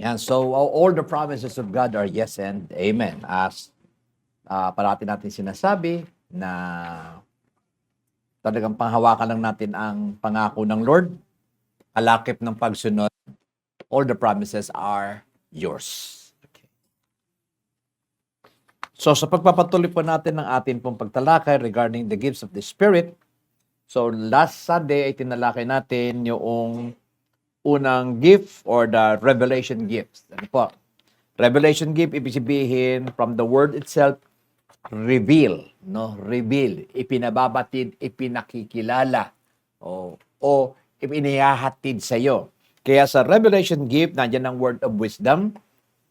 Yan, so all the promises of God are yes and amen. As parati natin sinasabi na talagang panghawakan lang natin ang pangako ng Lord, kalakip ng pagsunod, all the promises are yours. Okay. So sa pagpapatuloy po natin ng atin pong pagtalakay regarding the gifts of the Spirit, so last Sunday ay tinalakay natin yung unang gift or the revelation gifts. Ano po? Revelation gift, ibig sabihin from the word itself, reveal, no? Reveal, ipinababatid, ipinakikilala, o ipinahahatid sa iyo. Kaya sa revelation gift, nandiyan ang word of wisdom.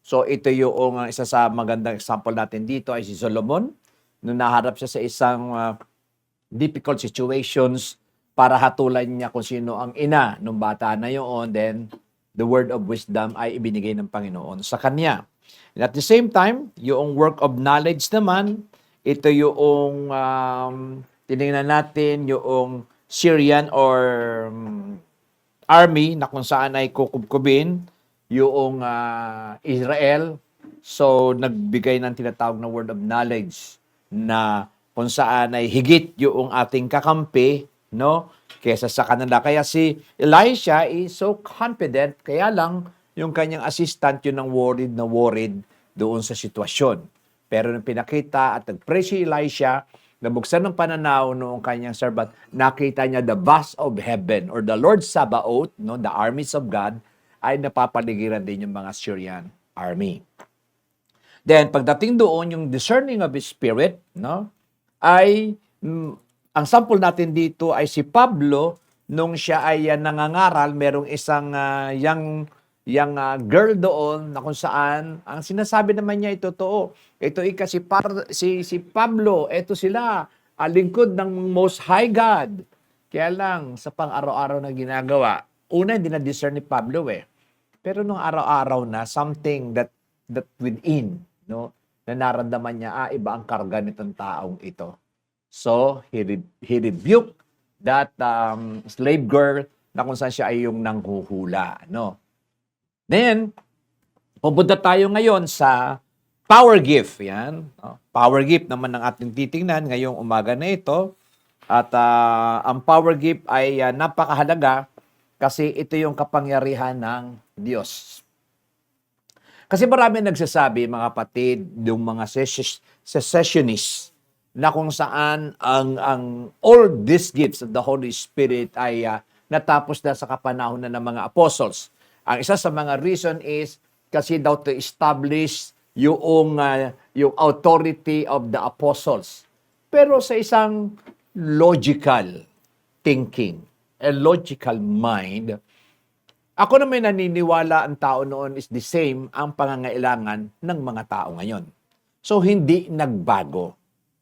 So ito yung isa sa magandang example natin dito ay si Solomon. Nung naharap siya sa isang difficult situations para hatulan niya kung sino ang ina ng bata na yun, then the word of wisdom ay ibinigay ng Panginoon sa kanya. And at the same time, yung work of knowledge naman, ito yung tinignan natin yung Syrian or army na kung saan ay kukubkubin yung Israel. So, nagbigay ng tinatawag na word of knowledge na kung saan ay higit yung ating kakampi, no? Kesa sa kanila. Kaya si Elisha is so confident, kaya lang yung kanyang assistant yun ang worried doon sa sitwasyon. Pero nung pinakita at nag-pray si Elisha, nabuksan ng pananaw noong kanyang servant, nakita niya the vast of heaven or the Lord Sabaoth, no, the armies of God, ay napapaligiran din yung mga Syrian army. Then, pagdating doon, yung discerning of His Spirit, no, ay, ang sample natin dito ay si Pablo, nung siya ay nangangaral, merong isang young girl doon, na kung saan, ang sinasabi naman niya ay totoo. Ito ay kasi si Pablo, ito sila, lingkod ng Most High God. Kaya lang, sa pang-araw-araw na ginagawa, una, hindi na-discern ni Pablo Pero nung araw-araw na, something that within, no, na naramdaman niya, iba ang karga nitong taong ito. So, he rebuked that slave girl na kung saan siya ay yung nanghuhula, no. Then, pupunta tayo ngayon sa power gift, yan. Power gift naman ang ating titingnan ngayong umaga na ito. At ang power gift ay napakahalaga kasi ito yung kapangyarihan ng Diyos. Kasi marami nagsasabi, mga kapatid, yung mga secessionists, na kung saan ang all these gifts of the Holy Spirit ay natapos na sa kapanahon na ng mga apostles. Ang isa sa mga reason is kasi daw to establish yung authority of the apostles. Pero sa isang logical thinking, a logical mind, ako na may naniniwala ang tao noon is the same ang pangangailangan ng mga tao ngayon. So, hindi nagbago.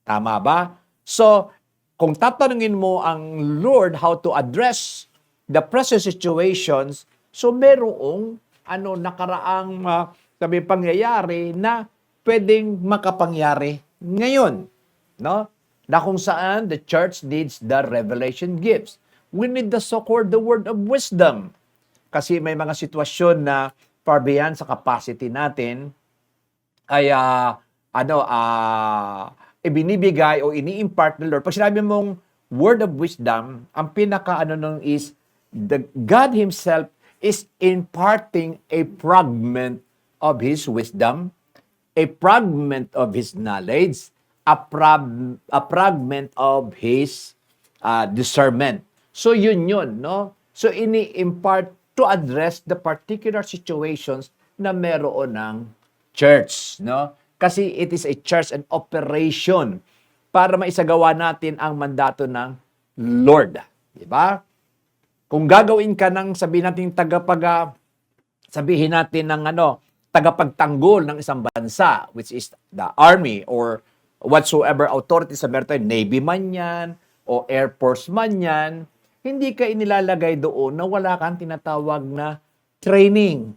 Tama ba? So, kung tatanungin mo ang Lord how to address the present situations, so merong nakaraang pangyayari na pwedeng makapangyari ngayon. No? Na kung saan the church needs the revelation gifts. We need the so-called the word of wisdom. Kasi may mga sitwasyon na far beyond sa capacity natin ay ibinibigay o ini-impart ng Lord. Pag sinabi mong word of wisdom, ang pinaka is God Himself is imparting a fragment of His wisdom, a fragment of His knowledge, a fragment of His discernment. So yun, no? So ini-impart to address the particular situations na meron ng church, no? Kasi it is a church and operation para maisagawa natin ang mandato ng Lord. Di ba? Kung gagawin ka ng sabihin natin tagapagtanggol ng isang bansa, which is the army or whatsoever authority sa meron, Navy man yan o Air Force man yan, hindi ka inilalagay doon na wala kang tinatawag na training.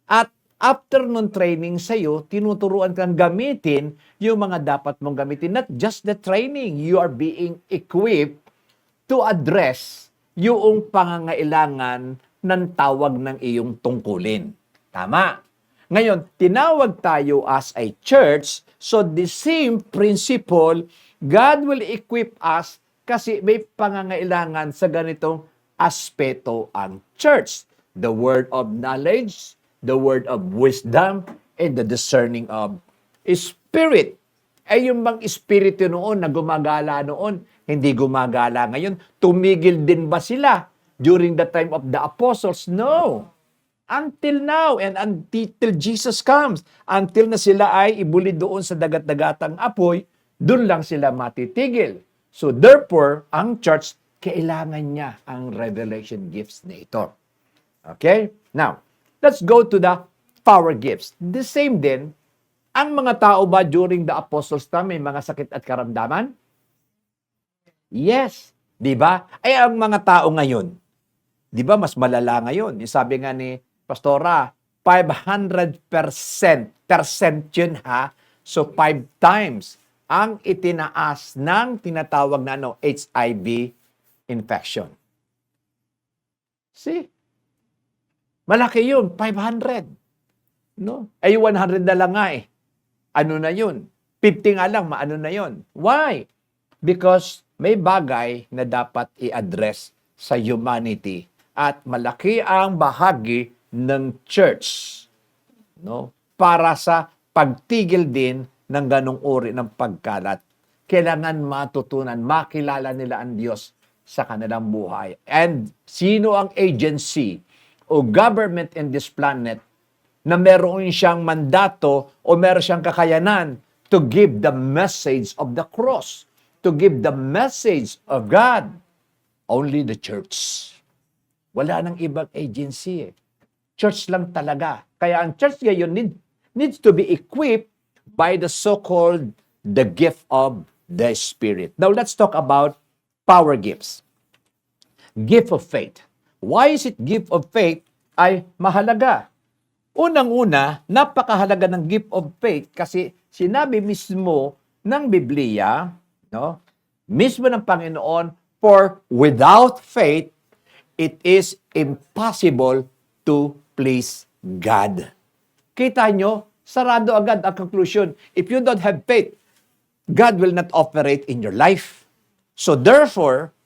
At after nun training sa'yo, tinuturuan kang gamitin yung mga dapat mong gamitin. Not just the training, you are being equipped to address yung pangangailangan ng tawag ng iyong tungkulin. Tama. Ngayon, tinawag tayo as a church, so the same principle, God will equip us kasi may pangangailangan sa ganitong aspeto ang church. The word of knowledge, the word of wisdom, and the discerning of spirit. Ay yung bang espiritu noon na gumagala noon, hindi gumagala ngayon. Tumigil din ba sila during the time of the apostles? No. Until now and until Jesus comes. Until na sila ay ibuli doon sa dagat-dagatang apoy, doon lang sila matitigil. So therefore, ang church, kailangan niya ang revelation gifts na ito. Okay? Now, let's go to the power gifts. The same din, ang mga tao ba during the apostles time may mga sakit at karamdaman? Yes. Di ba? Ay, ang mga tao ngayon, di ba mas malala ngayon? Yung sabi nga ni Pastora, 500% yun ha. So 5 times ang itinaas ng tinatawag na HIV infection. See? Malaki yun, 500. No? Ay 100 na lang nga eh. Ano na yun? 50 nga lang, maano na yun. Why? Because may bagay na dapat i-address sa humanity at malaki ang bahagi ng church, no? Para sa pagtigil din ng ganong uri ng pagkalat. Kailangan matutunan, makilala nila ang Diyos sa kanilang buhay. And sino ang agency o government in this planet na meron siyang mandato o meron siyang kakayanan to give the message of the cross, to give the message of God? Only the church. Wala nang ibang agency eh. Church lang talaga. Kaya ang church ngayon needs to be equipped by the so-called the gift of the Spirit. Now let's talk about power gifts. Gift of faith. Why is it gift of faith ay mahalaga? Unang-una, napakahalaga ng gift of faith kasi sinabi mismo ng Biblia, no? Mismo ng Panginoon, for without faith, it is impossible to please God. Kita nyo, sarado agad ang conclusion. If you don't have faith, God will not operate in your life. So therefore,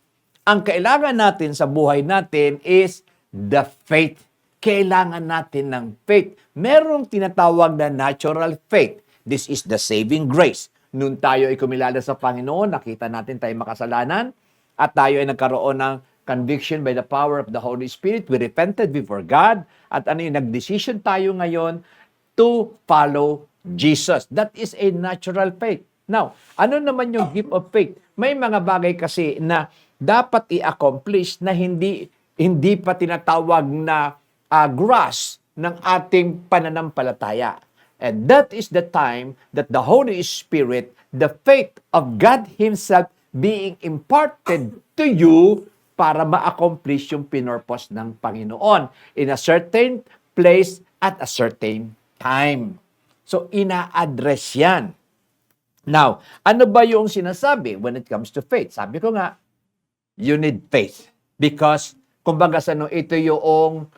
ang kailangan natin sa buhay natin is the faith. Kailangan natin ng faith. Merong tinatawag na natural faith. This is the saving grace. Nung tayo ay kumilala sa Panginoon, nakita natin tayo makasalanan, at tayo ay nagkaroon ng conviction by the power of the Holy Spirit. We repented before God. At nag-decision tayo ngayon to follow Jesus. That is a natural faith. Now, ano naman yung gift of faith? May mga bagay kasi na dapat i-accomplish na hindi pa tinatawag na grasp ng ating pananampalataya. And that is the time that the Holy Spirit, the faith of God Himself being imparted to you para ma-accomplish yung pinurpose ng Panginoon in a certain place at a certain time. So, ina-address yan. Now, ano ba yung sinasabi when it comes to faith? Sabi ko nga, you need faith. Because, kumbaga ito yung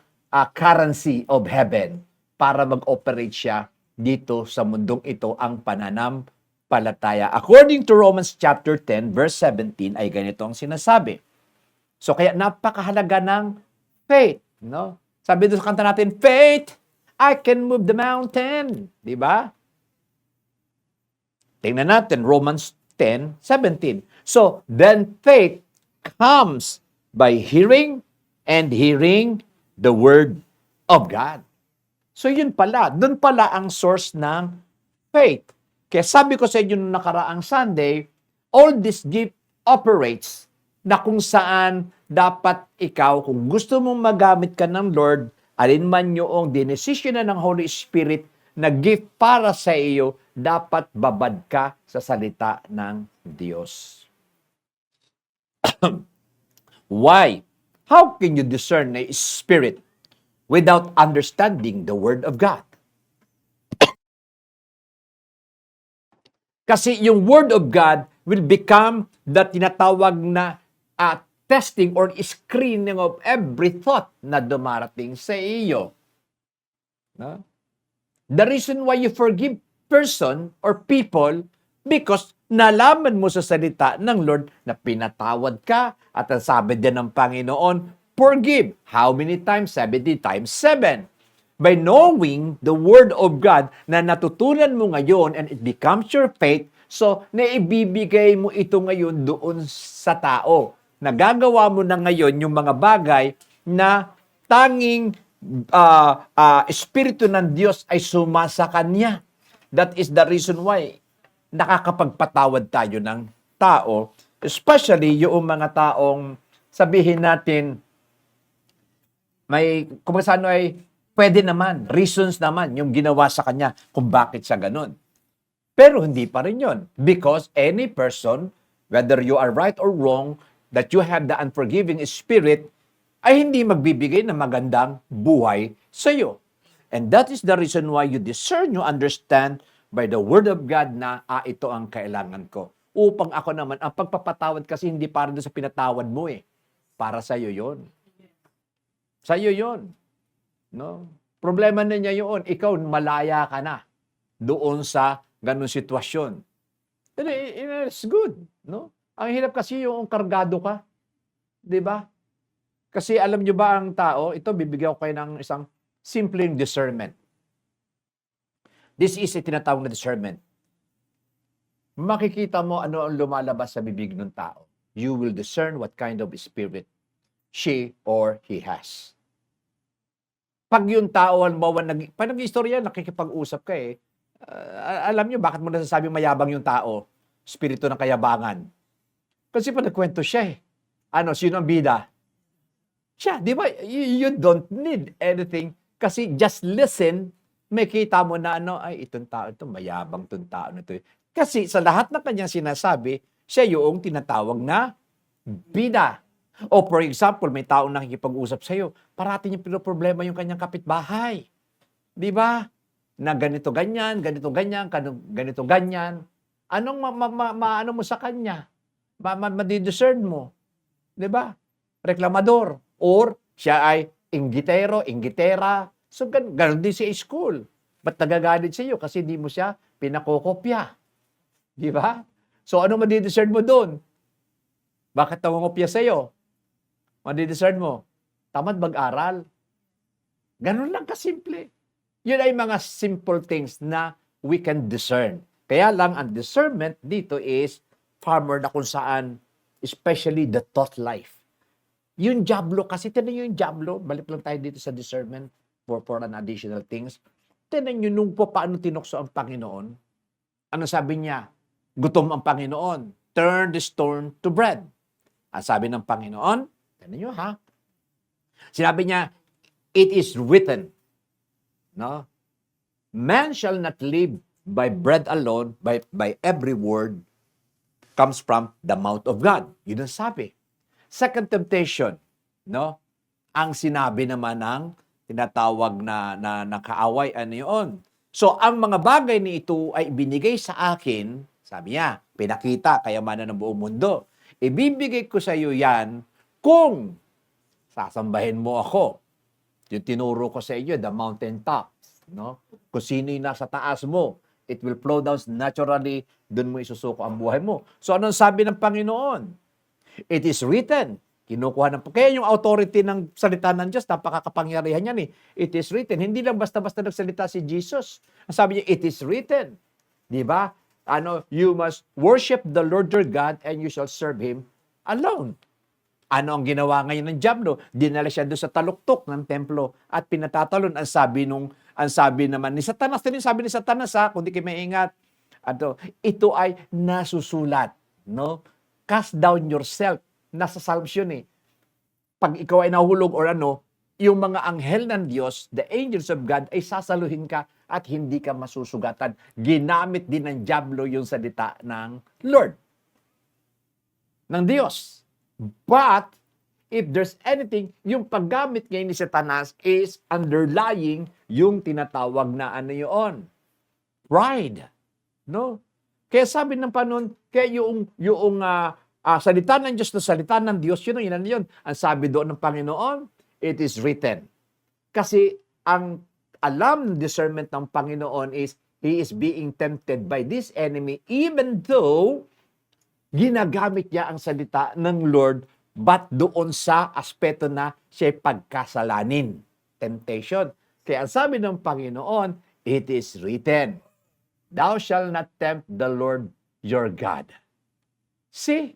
currency of heaven para mag-operate siya dito sa mundong ito, ang pananampalataya. According to Romans chapter 10, verse 17, ay ganito ang sinasabi. So, kaya napakahalaga ng faith, no? Sabi doon sa kanta natin, faith, I can move the mountain. Di ba? Tingnan natin, Romans 10:17. So, then faith comes by hearing, and hearing the word of God. So, yun pala. Doon pala ang source ng faith. Kaya sabi ko sa inyo nung nakaraang Sunday, all this gift operates na kung saan dapat ikaw, kung gusto mong magamit ka ng Lord, alin man yung dinesisyon na ng Holy Spirit na gift para sa iyo, dapat babad ka sa salita ng Diyos. Why? How can you discern a spirit without understanding the Word of God? Kasi yung Word of God will become the tinatawag na testing or screening of every thought na dumarating sa iyo. No? The reason why you forgive person or people because nalaman mo sa salita ng Lord na pinatawad ka at ang sabi din ng Panginoon, forgive. How many times? 70 times 7. By knowing the Word of God na natutunan mo ngayon and it becomes your faith, so naibibigay mo ito ngayon doon sa tao. Nagagawa mo na ngayon yung mga bagay na tanging Espiritu ng Diyos ay sumasa kanya. That is the reason why nakakapagpatawad tayo ng tao, especially yung mga taong sabihin natin, may, kung saan ay pwede naman, reasons naman yung ginawa sa kanya kung bakit siya ganun. Pero hindi pa rin yun. Because any person, whether you are right or wrong, that you have the unforgiving spirit, ay hindi magbibigay ng magandang buhay sa iyo. And that is the reason why you discern, you understand by the Word of God na, ito ang kailangan ko. Upang ako naman, ang pagpapatawad kasi hindi para doon sa pinatawad mo eh. Para sa iyo yun. Sa iyo yun. No? Problema na niya yun. Ikaw, malaya ka na doon sa ganung sitwasyon. It's good. No? Ang hirap kasi yung kargado ka. Diba? Kasi alam nyo ba ang tao, ito bibigyan ko kayo ng isang simpleng discernment. This is a tinatawag na discernment. Makikita mo ano ang lumalabas sa bibig ng tao. You will discern what kind of spirit she or he has. Pag yung tao, halimbawa, pag nag-istorya, nakikipag-usap ka eh, alam nyo bakit mo nasasabing mayabang yung tao? Espiritu ng kayabangan. Kasi pa nagkwento siya eh. Sino ang bida? Siya, di ba? You don't need anything. Kasi just listen, may kita mo na itong tao ito, mayabang itong tao na ito. Kasi sa lahat ng kanyang sinasabi, siya yung tinatawag na bida. O for example, may taong nakikipag-usap sa iyo, parati niyang pinoproblema yung kanyang kapitbahay. Di ba? Na ganito ganyan, ganito ganyan, ganito ganyan. Anong maano mo sa kanya? Madidiscern mo. Di ba? Reklamador. Or siya ay inggitero, inggitera. So, ganun din sa school. Ba't nagagalit sa iyo? Kasi di mo siya pinakokopya. Di ba? So, ano madidiscern mo doon? Bakit nangongopya sa iyo? Madidiscern mo? Tamad mag-aral. Ganun lang kasimple. Yun ay mga simple things na we can discern. Kaya lang, ang discernment dito is farmer na kung saan, especially the thought life. Yung Diablo, kasi tinan nyo yung Diablo, balik lang tayo dito sa discernment for an additional things. Tinan nyo nung paano tinukso ang Panginoon. Ano sabi niya? Gutom ang Panginoon. Turn the stone to bread. Ang sabi ng Panginoon, tinan nyo ha? Sinabi niya, it is written, no? Man shall not live by bread alone, by every word comes from the mouth of God. Yun ang sabi. Second temptation, no? Ang sinabi naman ng tinatawag na kaaway, ano yun? So, ang mga bagay ni ito ay binigay sa akin, sabi niya, pinakita, kayamanan ng buong mundo. Ibibigay ko sa iyo yan kung sasambahin mo ako. Yung tinuro ko sa iyo, the mountain tops, no? Kung sino yung nasa taas mo, it will flow down naturally, doon mo isusuko ang buhay mo. So, anong sabi ng Panginoon? It is written. Kinukuha ng... Kaya yung authority ng salita ng Diyos, napakakapangyarihan yan eh. It is written. Hindi lang basta-basta nagsalita si Jesus. Ang sabi niya, it is written. Di ba? You must worship the Lord your God and you shall serve Him alone. Ano ang ginawa ngayon ng Diablo? Dinala siya doon sa taluktok ng templo at pinatatalon. Ang sabi naman ni Satanas, sabi ni Satanas kung di kayo maingat, ito ay nasusulat, no? Cast down yourself. Nasa Psalms yun eh. Pag ikaw ay nahulog or yung mga anghel ng Diyos, the angels of God, ay sasaluhin ka at hindi ka masusugatan. Ginamit din ng Diablo yung salita ng Lord, ng Diyos. But, if there's anything, yung paggamit ngayon ni Satanas is underlying yung tinatawag na yun? Pride. No? Kaya sabi ng Panginoon, kaya yung salita ng Diyos na salita ng Diyos, yun. Ang sabi doon ng Panginoon, it is written. Kasi ang alam, discernment ng Panginoon is, he is being tempted by this enemy even though ginagamit niya ang salita ng Lord but doon sa aspeto na siya'y pagkasalanin. Temptation. Kaya ang sabi ng Panginoon, it is written, thou shalt not tempt the Lord your God. See,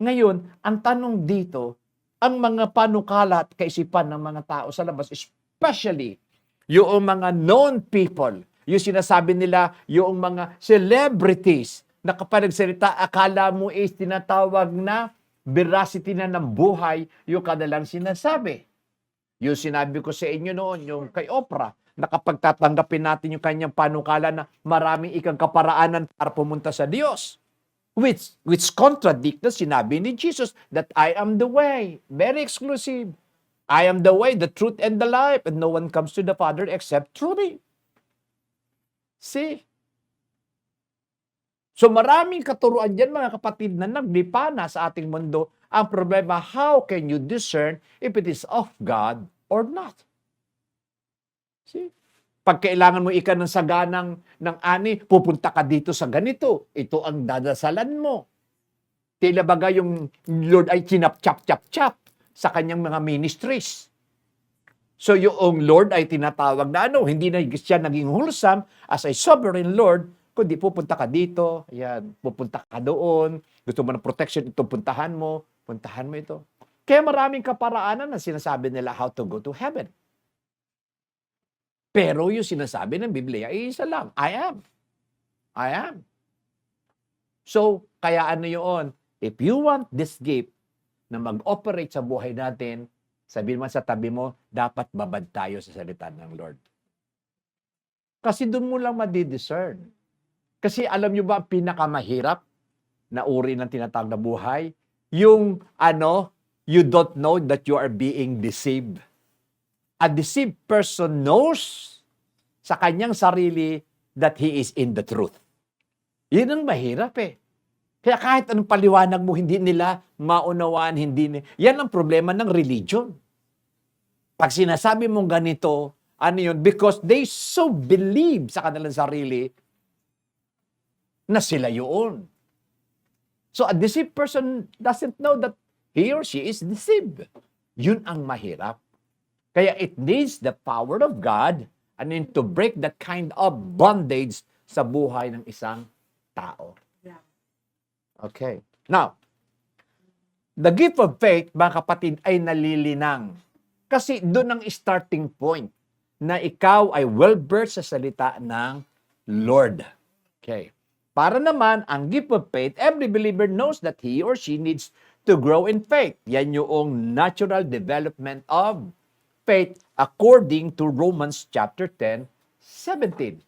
ngayon, ang tanong dito, ang mga panukala at kaisipan ng mga tao sa labas, especially yung mga known people, yung sinasabi nila, yung mga celebrities, na kapag nagsalita, akala mo is tinatawag na veracity na ng buhay yung kanilang sinasabi. Yung sinabi ko sa inyo noon, yung kay Oprah, na kapag tatanggapin natin yung kanyang panukala na maraming ikang kaparaanan para pumunta sa Diyos. Which contradict na sinabi ni Jesus that I am the way. Very exclusive. I am the way, the truth, and the life, and no one comes to the Father except through me. See? So maraming katuruan dyan, mga kapatid, na naglipana sa ating mundo. Ang problema, how can you discern if it is of God or not? See? Pag kailangan mo ika ng saganang ng ani, pupunta ka dito sa ganito. Ito ang dadasalan mo. Tila baga yung Lord ay chinap-chap-chap-chap sa kanyang mga ministries. So yung Lord ay tinatawag na hindi na siya naging wholesome as a sovereign Lord, kundi pupunta ka dito, ayan, pupunta ka doon, gusto mo ng protection, ito puntahan mo ito. Kaya maraming kaparaanan na sinasabi nila how to go to heaven. Pero yung sinasabi ng Biblia ay isa lang, I am. So, kaya ano yun? If you want this gift na mag-operate sa buhay natin, sabihin mo sa tabi mo, dapat babad tayo sa salita ng Lord. Kasi doon mo lang madidiscern. Kasi alam nyo ba, pinakamahirap na uri ng tinatawag na buhay? Yung you don't know that you are being deceived. A deceived person knows sa kanyang sarili that he is in the truth. Yun ang mahirap eh. Kaya kahit anong paliwanag mo, hindi nila maunawaan, yan ang problema ng religion. Pag sinasabi mong ganito, yun? Because they so believe sa kanilang sarili na sila yun. So a deceived person doesn't know that he or she is deceived. Yun ang mahirap. Kaya it needs the power of God to break that kind of bondage sa buhay ng isang tao. Okay. Now, the gift of faith, mga kapatid, ay nalilinang. Kasi doon ang starting point na ikaw ay well-versed sa salita ng Lord. Okay. Para naman, ang gift of faith, every believer knows that he or she needs to grow in faith. Yan yung natural development of faith according to Romans chapter 10:17.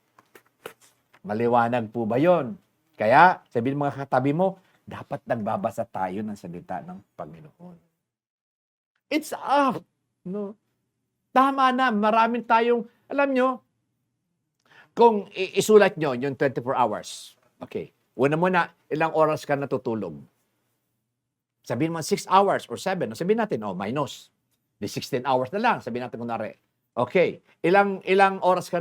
Maliwanag po ba yon? Kaya, sabihin mga katabi mo, dapat nagbabasa tayo ng salita ng Panginoon. It's up. No? Tama na, maraming tayong, alam nyo, kung isulat nyo yung 24 hours, okay, una muna, ilang oras ka natutulog? Sabihin mo 6 hours or 7, sabihin natin, minus. Di 16 hours na lang, sabihin natin kunwari. Okay, ilang oras ka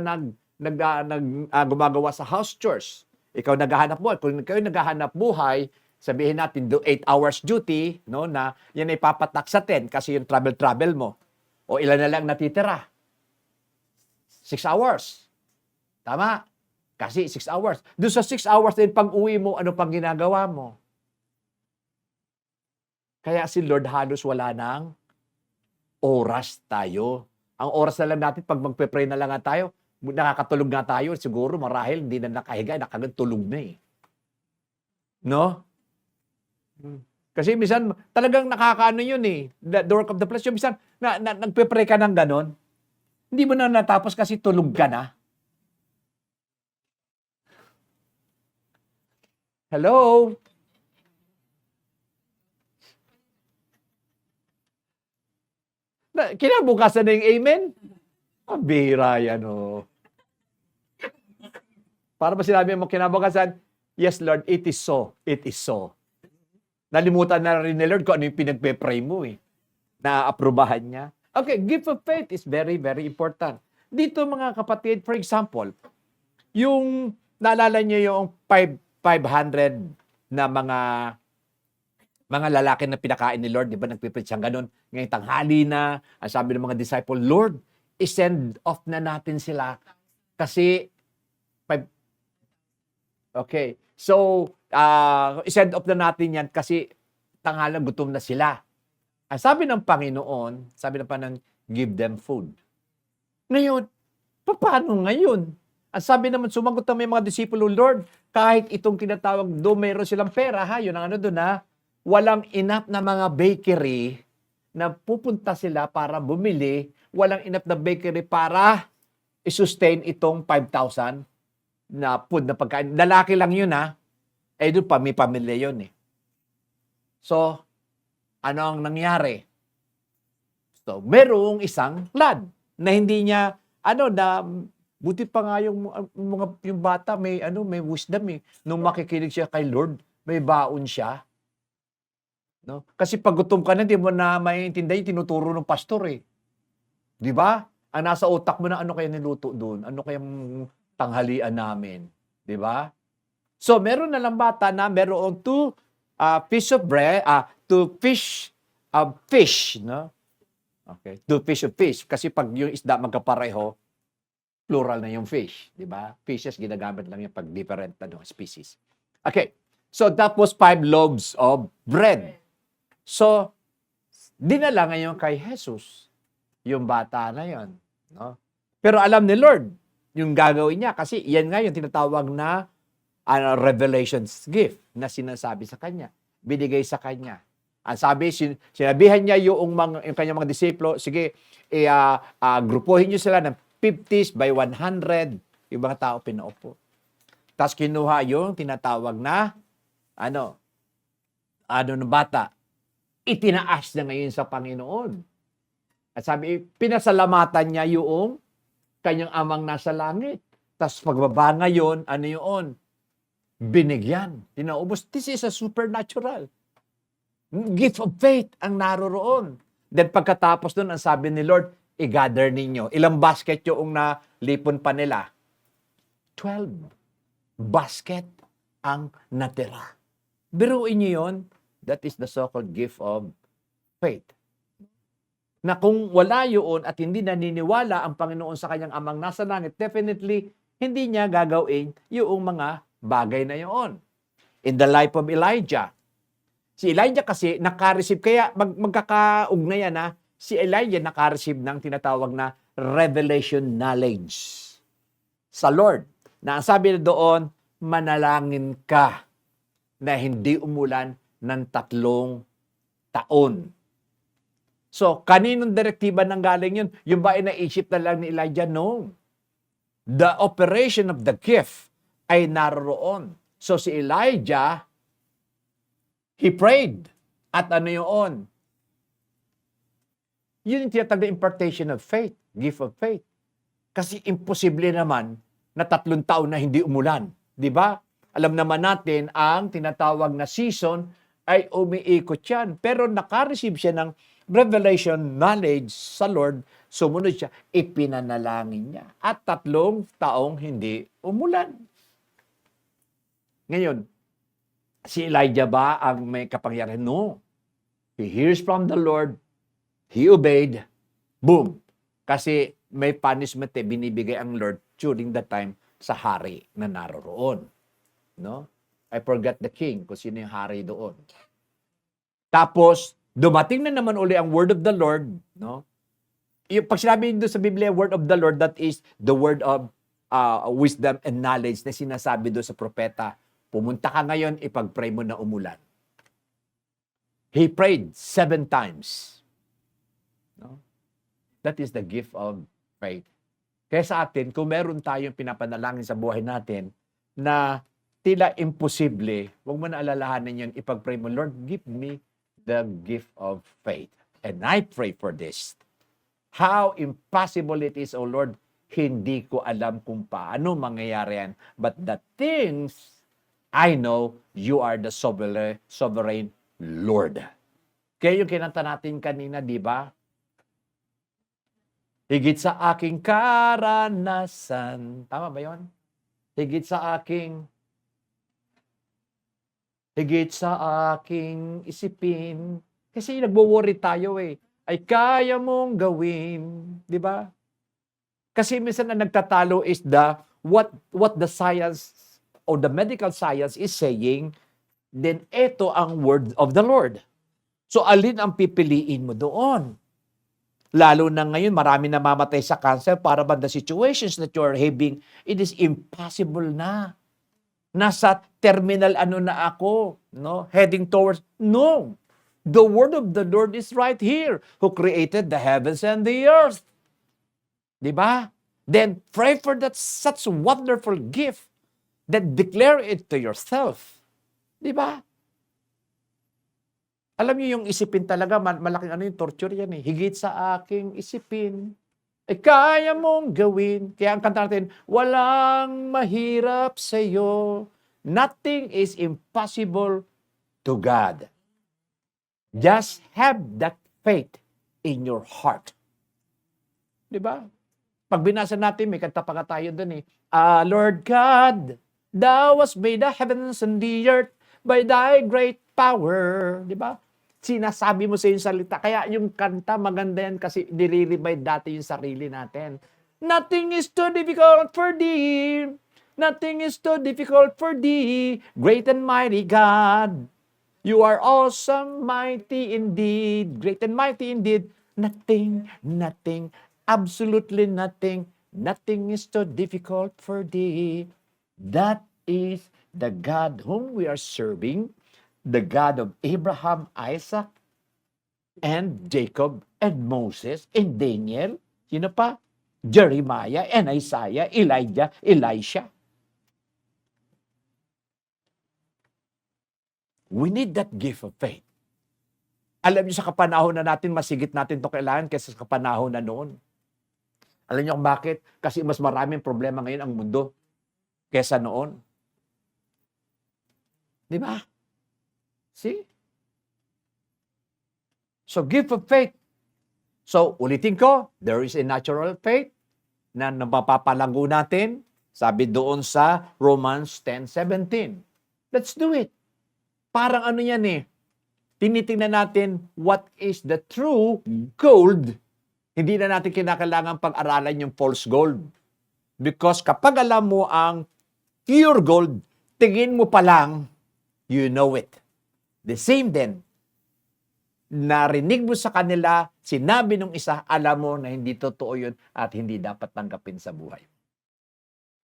gumagawa sa house chores? Ikaw naghahanap buhay. Kung kayo naghahanap buhay, sabihin natin do 8 hours duty, no, na yan ay papatak sa 10 kasi yung travel mo. O ilan na lang natitira? 6 hours. Tama? Kasi 6 hours. Doon sa 6 hours din, pag uwi mo, ano pang ginagawa mo? Kaya si Lord halos wala ng oras tayo. Ang oras na lang natin, pag magpe-pray na lang nga tayo, nakakatulog nga tayo, siguro marahil hindi na nakahiga, nakagantulog na eh. No? Kasi minsan, talagang nakakaano yun eh. The work of the flesh. Yung minsan, nagpe-pray ka ng ganon, hindi mo na natapos kasi tulog ka na. Hello? Kinabukasan na yung amen? Bihira yan, oh. Para ba sinabi mo kinabukasan, yes, Lord, it is so. It is so. Nalimutan na rin ni Lord kung ano yung pinagpe-pray mo, eh. Na-aprobahan niya. Okay, gift of faith is very, very important. Dito mga kapatid, for example, yung naalala niyo yung 500 na mga lalaki na pinakain ni Lord, di ba nagpipreach siyang ganun. Ngayong tanghali na, ang sabi ng mga disciple, Lord, i-send off na natin sila kasi okay. So, i-send off na natin yan kasi tanghalang gutom na sila. Ang sabi ng Panginoon, sabi ng Panginoon, give them food. Ngayon, paano ngayon? Ang sabi naman, sumagot na may mga disipulo, Lord, kahit itong tinatawag doon, mayroon silang pera, ha? Yun ang ano doon, ha? Walang enough na mga bakery na pupunta sila para bumili. Walang enough na bakery para i-sustain itong 5,000 na food na pagkain. Lalaki lang yun, ha? Eh, doon pa, may pamilya yun, eh. So, ano ang nangyari? So, merong isang lad na hindi niya, buti pa nga yung bata, may wisdom, eh. Nung makikinig siya kay Lord, may baon siya. No? Kasi pag gutom ka na, hindi mo na maiintindihan, tinuturo ng pastor, eh. Di ba? Ang nasa utak mo na, ano kaya niluto doon? Ano kayang tanghalian namin? Di ba? So, meron na lang bata na meron 2 piece of bread, 2 fish of fish, no? Okay, 2 fish of fish. Kasi pag yung isda magkapareho, plural na yung fish. Di ba? Fishes, ginagamit lang yung pag different species. Okay, so tapos 5 loaves of bread. So, dinala ngayon kay Jesus yung bata na yon, no? Pero alam ni Lord yung gagawin niya kasi yan nga yung tinatawag na revelations gift na sinasabi sa kanya, binigay sa kanya. Ang sabi, sinabihan niya yung kanyang mga disiplo, sige, grupuhin niyo sila ng 50s by 100, yung mga tao pinaupo. Tapos kinuha yung tinatawag na, ng bata, itinaas na ngayon sa Panginoon. At sabi, pinasalamatan niya yung kanyang amang nasa langit. Tapos pagbaba ngayon, ano yun? Binigyan. Tinaubos. This is a supernatural. Gift of faith ang naroroon. Then pagkatapos nun, ang sabi ni Lord, i-gather ninyo. Ilang basket yung nalipon pa nila? 12 basket ang natira. Biruin niyo yun. That is the so-called gift of faith. Na kung wala yun at hindi naniniwala ang Panginoon sa kanyang amang nasa langit, definitely, hindi niya gagawin yung mga bagay na yun. In the life of Elijah, si Elijah kasi nakareceive, kaya magkakaugnayan na, si Elijah nakareceive ng tinatawag na revelation knowledge sa Lord. Na ang sabi na doon, manalangin ka na hindi umulan ng 3 taon. So, kaninong direktiba nang galing yun? Yung ba ay naisip na lang ni Elijah? No. The operation of the gift ay naroon. So, si Elijah, he prayed. At ano yun? Yun yung tinatawag na impartation of faith, gift of faith. Kasi imposible naman na 3 taon na hindi umulan. Di ba? Alam naman natin, ang tinatawag na season ay umiikot yan. Pero nakareceive siya ng revelation knowledge sa Lord, sumunod siya, ipinanalangin niya. At 3 taong hindi umulan. Ngayon, si Elijah ba ang may kapangyarihan? No. He hears from the Lord, he obeyed, boom. Kasi may punishment binibigay ang Lord during the time sa hari na naroroon. No? I forgot the king kung sino yung hari doon. Tapos, dumating na naman uli ang word of the Lord, no? Yung pag sinabi doon sa Biblia, word of the Lord, that is the word of wisdom and knowledge na sinasabi doon sa propeta. Pumunta ka ngayon, ipag-pray mo na umulan. He prayed 7 times. No? That is the gift of faith. Kaya sa atin, kung meron tayong pinapanalangin sa buhay natin na tila imposible, huwag mo na alalahanin yun, ipag-pray mo, Lord, give me the gift of faith. And I pray for this. How impossible it is, O Lord, hindi ko alam kung paano mangyayari yan. But the things I know, you are the sovereign Lord. Kaya yung kinanta natin kanina, di ba? Higit sa aking karanasan. Tama ba yon? Higit sa aking isipin. Kasi nagwo-worry tayo eh. Ay kaya mong gawin. Di ba? Kasi minsan ang nagtatalo is what the science or the medical science is saying, then ito ang word of the Lord. So alin ang pipiliin mo doon? Lalo na ngayon, marami namamatay sa cancer para ba the situations that you're having, it is impossible na. Nasa terminal na ako, no? Heading towards, no. The word of the Lord is right here, who created the heavens and the earth. Diba? Then pray for that such wonderful gift, that declare it to yourself. Diba? Alam niyo yung isipin talaga, malaking yung torture yan eh. Higit sa aking isipin, kaya mong gawin. Kaya ang kanta natin, walang mahirap sa'yo. Nothing is impossible to God. Just have that faith in your heart. Diba? Pag binasa natin, may kanta pa tayo dun eh. Lord God, thou hast made the heavens and the earth by thy great power. Diba? Sinasabi mo sa iyong salita. Kaya yung kanta, maganda yan kasi nililibay dati yung sarili natin. Nothing is too difficult for thee. Nothing is too difficult for thee. Great and mighty God. You are awesome, mighty indeed. Great and mighty indeed. Nothing, absolutely nothing. Nothing is too difficult for thee. That is the God whom we are serving. The God of Abraham, Isaac, and Jacob, and Moses, and Daniel, sino pa? Jeremiah, and Isaiah, Elijah, Elisha. We need that gift of faith. Alam niyo sa kapanahon na natin, masigit natin ito kailangan kaysa sa kapanahon na noon. Alam niyo kung bakit? Kasi mas maraming problema ngayon ang mundo kaysa noon. Di ba? See? So, gift of faith. So, ulitin ko, there is a natural faith na napapapalago natin. Sabi doon sa Romans 10:17. Let's do it. Parang ano yan eh. Tinitingnan natin what is the true gold. Hindi na natin kinakailangan pag-aralan yung false gold. Because kapag alam mo ang pure gold, tingin mo pa lang, you know it. The same then, narinig mo sa kanila, sinabi nung isa, alam mo na hindi totoo yun at hindi dapat tanggapin sa buhay.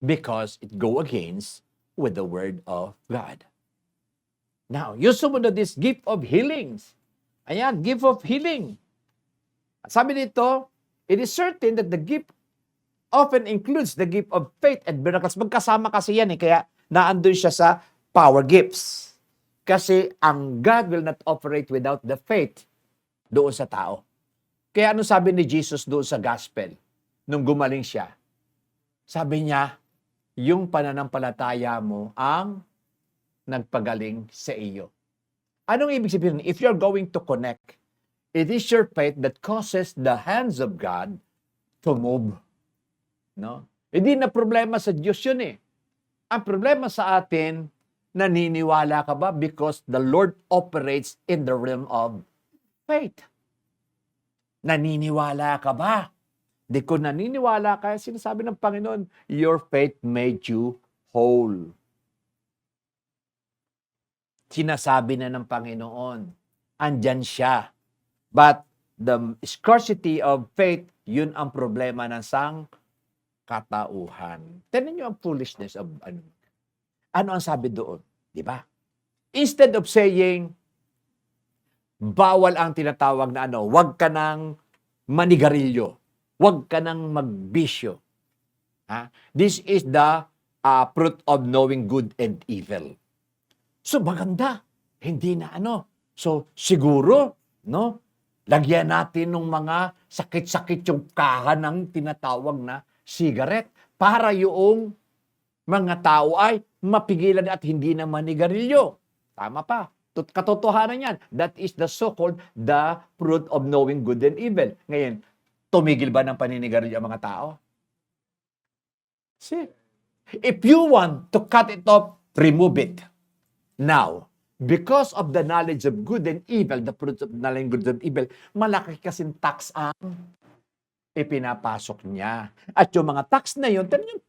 Because it go against with the word of God. Now, yung sumunod is gift of healings. Ayan, gift of healing. Sabi dito, it is certain that the gift often includes the gift of faith and miracles. Magkasama kasi yan eh, kaya naandun siya sa power gifts. Kasi ang God will not operate without the faith doon sa tao. Kaya ano sabi ni Jesus doon sa gospel nung gumaling siya? Sabi niya, yung pananampalataya mo ang nagpagaling sa iyo. Anong ibig sabihin? If you're going to connect, it is your faith that causes the hands of God to move. No? Hindi na problema sa Diyos yun eh. Ang problema sa atin, naniniwala ka ba? Because the Lord operates in the realm of faith. Naniniwala ka ba? Di ko naniniwala kaya sinasabi ng Panginoon, your faith made you whole. Sinasabi na ng Panginoon, andyan siya. But the scarcity of faith, yun ang problema ng katauhan. Tignan niyo ang foolishness of ano. Ano ang sabi doon? Di ba? Instead of saying, bawal ang tinatawag na ano, wag ka nang manigarilyo, wag ka nang magbisyo. Ha? This is the fruit of knowing good and evil. So maganda, hindi na ano. So siguro, no, lagyan natin ng mga sakit-sakit yung kaha ng tinatawag na cigarette para yung mga tao ay mapigilan at hindi na manigarilyo. Tama pa. Katotohanan yan. That is the so-called the fruit of knowing good and evil. Ngayon, tumigil ba ng paninigarilyo ang mga tao? See? If you want to cut it off, remove it. Now, because of the knowledge of good and evil, the fruits of knowledge of good and evil, malaki kasing tax ang ipinapasok niya. At yung mga tax na yun, yung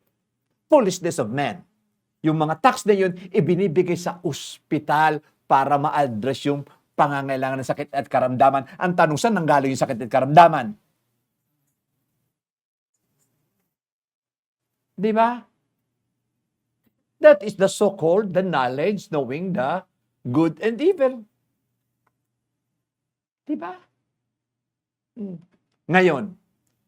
foolishness of men. Yung mga tax na yun, ibinibigay sa ospital para ma-address yung pangangailangan ng sakit at karamdaman. Ang tanong, saan nanggaling yung sakit at karamdaman? Di ba? That is the so-called the knowledge, knowing the good and evil. Di ba? Ngayon,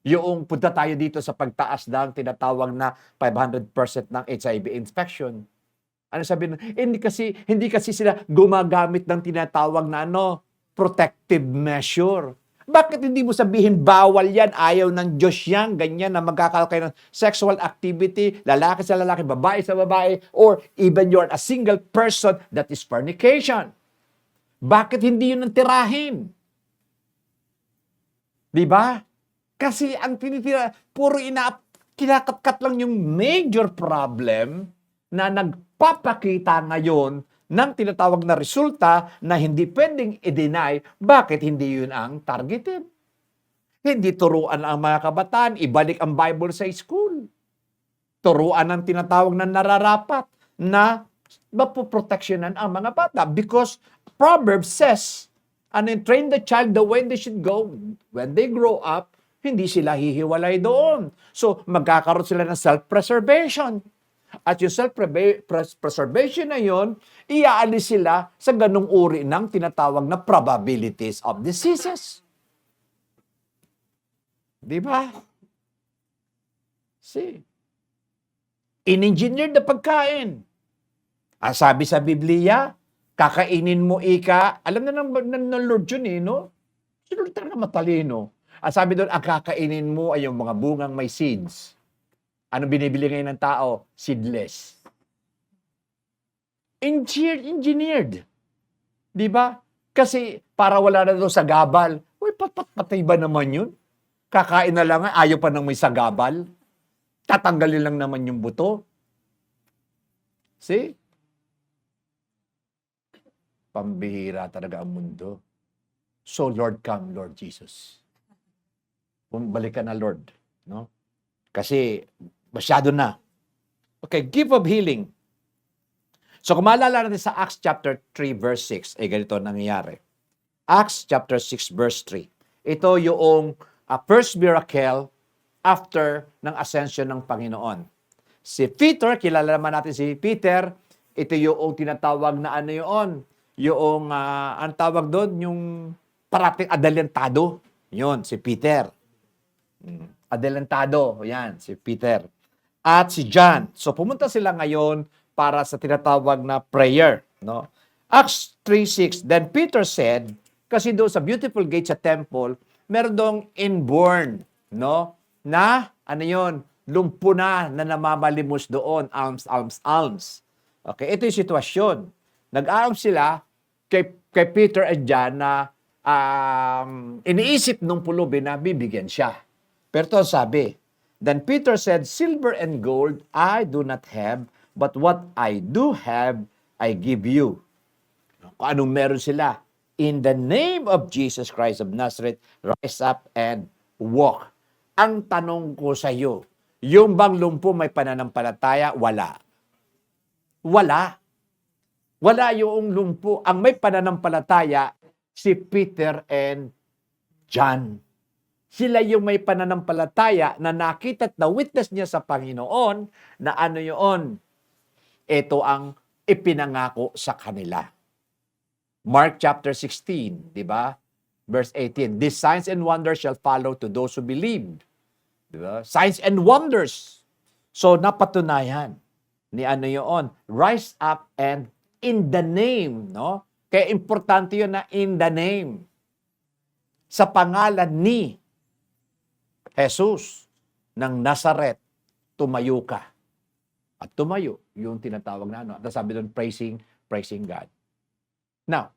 yung punta tayo dito sa pagtaas ng tinatawag na 500% ng HIV infection. Ano sabi nun? Hindi kasi sila gumagamit ng tinatawag na protective measure. Bakit hindi mo sabihin bawal yan, ayaw ng Diyos yan, ganyan na magkakaroon kayo ng sexual activity, lalaki sa lalaki, babae sa babae, or even you're a single person, that is fornication. Bakit hindi yun ang tirahin? Di ba? Kasi ang tinitira, kinakatkat lang yung major problem na nagpapakita ngayon ng tinatawag na resulta na hindi pwedeng i-deny, bakit hindi yun ang targeted? Hindi turuan ang mga kabataan, ibalik ang Bible sa school. Turuan ang tinatawag na nararapat na mapoproteksyonan ang mga bata because Proverbs says, train the child the way they should go. When they grow up, hindi sila hihiwalay doon. So, magkakaroon sila ng self-preservation. At yung self-preservation na yun, iaalis sila sa ganung uri ng tinatawag na probabilities of diseases. Di ba? See? In-engineered na pagkain. Ang sabi sa Biblia, kakainin mo alam na ng Lord yun no? Si Lord talaga matalino. Ang sabi doon, ang kakainin mo ay yung mga bungang may seeds. Ano binibili ngayon ng tao? Seedless. Engineered. Di ba? Kasi para wala na doon sa gabal. Uy, patay ba naman yun? Kakain na lang, ayaw pa nang may sagabal. Tatanggalin lang naman yung buto. See? Pambihira talaga ang mundo. So, Lord, come, Lord Jesus. Balikan na, Lord. No? Kasi, masyado na. Okay, gift of healing. So, kung maalala natin sa Acts chapter 3, verse 6, ganito nangyayari. Acts chapter 6, verse 3. Ito yung first miracle after ng ascension ng Panginoon. Si Peter, kilala naman natin si Peter, ito yung tinatawag na yung, ang tawag doon, yung parating adelantado. Yun, si Peter. Adelantado, yan, si Peter. At si John. So, pumunta sila ngayon para sa tinatawag na prayer. No? Acts 3:6, then Peter said, kasi doon sa beautiful gate sa temple, meron doong inborn, no? Na, lumpo na namamalimos doon, alms. Okay, ito yung sitwasyon. Nag-alms sila kay Peter at John na iniisip nung pulubi na bibigyan siya. Pero ito sabi, then Peter said, silver and gold I do not have, but what I do have, I give you. Kung anong meron sila, in the name of Jesus Christ of Nazareth, rise up and walk. Ang tanong ko sa iyo, yung bang lumpo may pananampalataya? Wala. Wala. Wala yung lumpo. Ang may pananampalataya, si Peter and John. Sila yung may pananampalataya na nakita at na-witness niya sa Panginoon na ito ang ipinangako sa kanila. Mark chapter 16, di ba? Verse 18, these signs and wonders shall follow to those who believe. Di ba? Signs and wonders. So, napatunayan ni rise up and in the name, no? Kaya importante yun na in the name. Sa pangalan ni Jesus ng Nazaret, tumayo ka. At tumayo, yung tinatawag na At sabi doon, praising God. Now,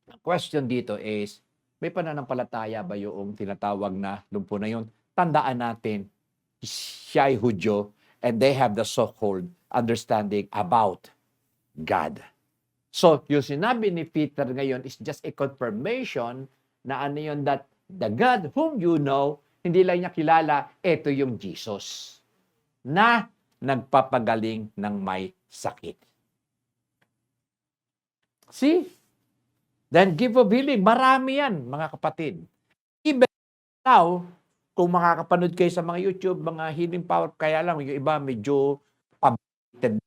the question dito is, May pananampalataya ba yung tinatawag na lumpo na yun? Tandaan natin, siya ay Hudyo and they have the so-called understanding about God. So, yung sinabi ni Peter ngayon is just a confirmation na ano yun, that the God whom you know, hindi lang niya kilala, ito yung Jesus na nagpapagaling ng may sakit. See? Then give of healing. Marami yan, mga kapatid. Even now, kung makakapanood kayo sa mga YouTube, mga healing power, kaya lang, yung iba medyo publicated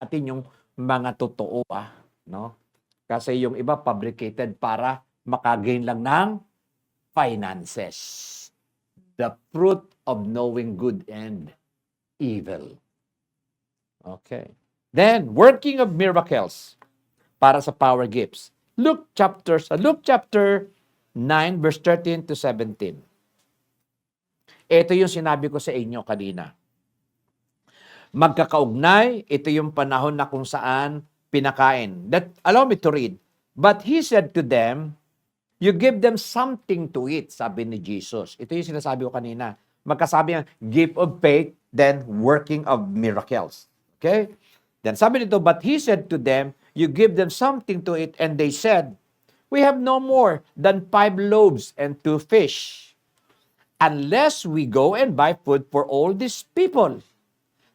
natin yung mga totoo, no? Kasi yung iba fabricated para makagain lang ng finances. The fruit of knowing good and evil. Okay. Then, working of miracles para sa power gifts. Luke chapter 9, verse 13 to 17. Ito yung sinabi ko sa inyo kanina. Magkakaugnay, ito yung panahon na kung saan pinakain. Allow me to read. But he said to them, you give them something to eat, sabi ni Jesus. Ito yung sinasabi ko kanina. Magkasabi ng gift of faith, then working of miracles. Okay? Then sabi nito, but he said to them, you give them something to eat, and they said, we have no more than 5 loaves and 2 fish, unless we go and buy food for all these people.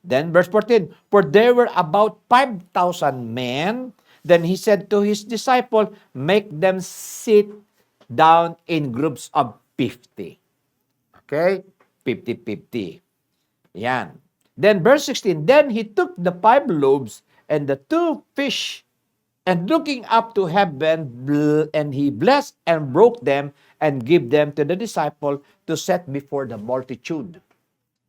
Then verse 14, for there were about 5,000 men. Then he said to his disciple, make them sit down in groups of 50. Okay? 50-50. Yan. Then verse 16, then he took the 5 loaves and the 2 fish, and looking up to heaven, and he blessed and broke them and gave them to the disciple to set before the multitude.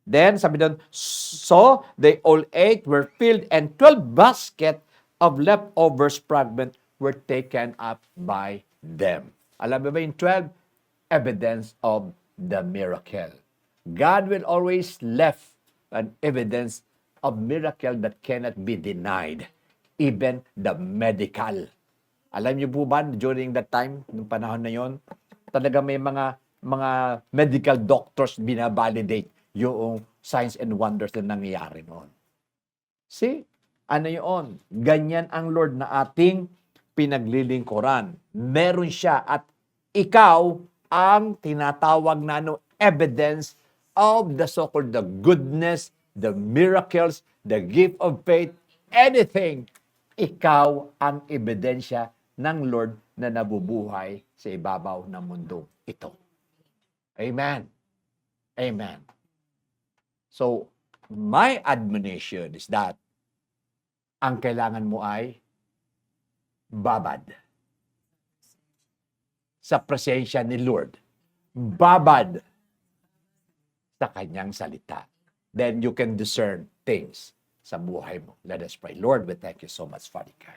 Then, sabi doon, so they all ate, were filled, and 12 baskets of leftovers fragment were taken up by them. Alam mo ba yung 12? Evidence of the miracle. God will always left an evidence of miracle that cannot be denied. Even the medical. Alam niyo po ba, during that time, nung panahon na yon, talaga may mga medical doctors binabalidate yung signs and wonders na nangyayari noon. See? Ano yun? Ganyan ang Lord na ating pinaglilingkuran. Meron siya at ikaw ang tinatawag na evidence of the so-called the goodness, the miracles, the gift of faith, anything. Ikaw ang ebidensya ng Lord na nabubuhay sa ibabaw ng mundo ito. Amen. Amen. So, my admonition is that ang kailangan mo ay babad sa presensya ni Lord. Babad sa kanyang salita. Then you can discern things sa buhay mo. Let us pray. Lord, we thank you so much, Father God.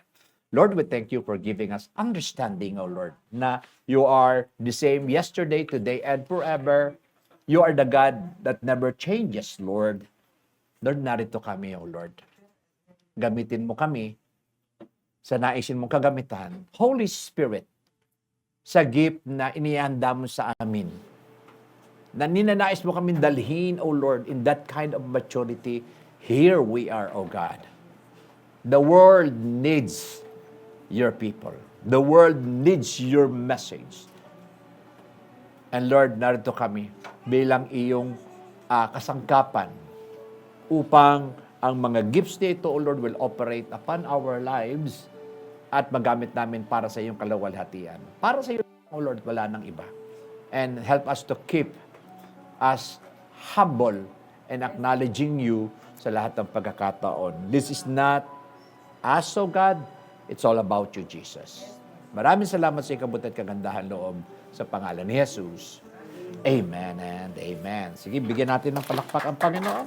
Lord, we thank you for giving us understanding, O Lord, na you are the same yesterday, today, and forever. You are the God that never changes, Lord. Lord, narito kami, O Lord. Gamitin mo kami sa naisin mong kagamitan. Holy Spirit, sa gift na inianda mo sa amin, na ninanais mo kami dalhin, O Lord, in that kind of maturity. Here we are, O God. The world needs your people. The world needs your message. And Lord, narito kami bilang iyong kasangkapan upang ang mga gifts nito, O Lord, will operate upon our lives at magamit namin para sa iyong kalawalhatian. Para sa iyo, O Lord, wala nang iba. And help us to keep us humble and acknowledging you sa lahat ng pagkakataon. This is not us, O God. It's all about you, Jesus. Maraming salamat sa ikabuti at kagandahan loob sa pangalan ni Jesus. Amen and amen. Sige, bigyan natin ng palakpak ang Panginoon.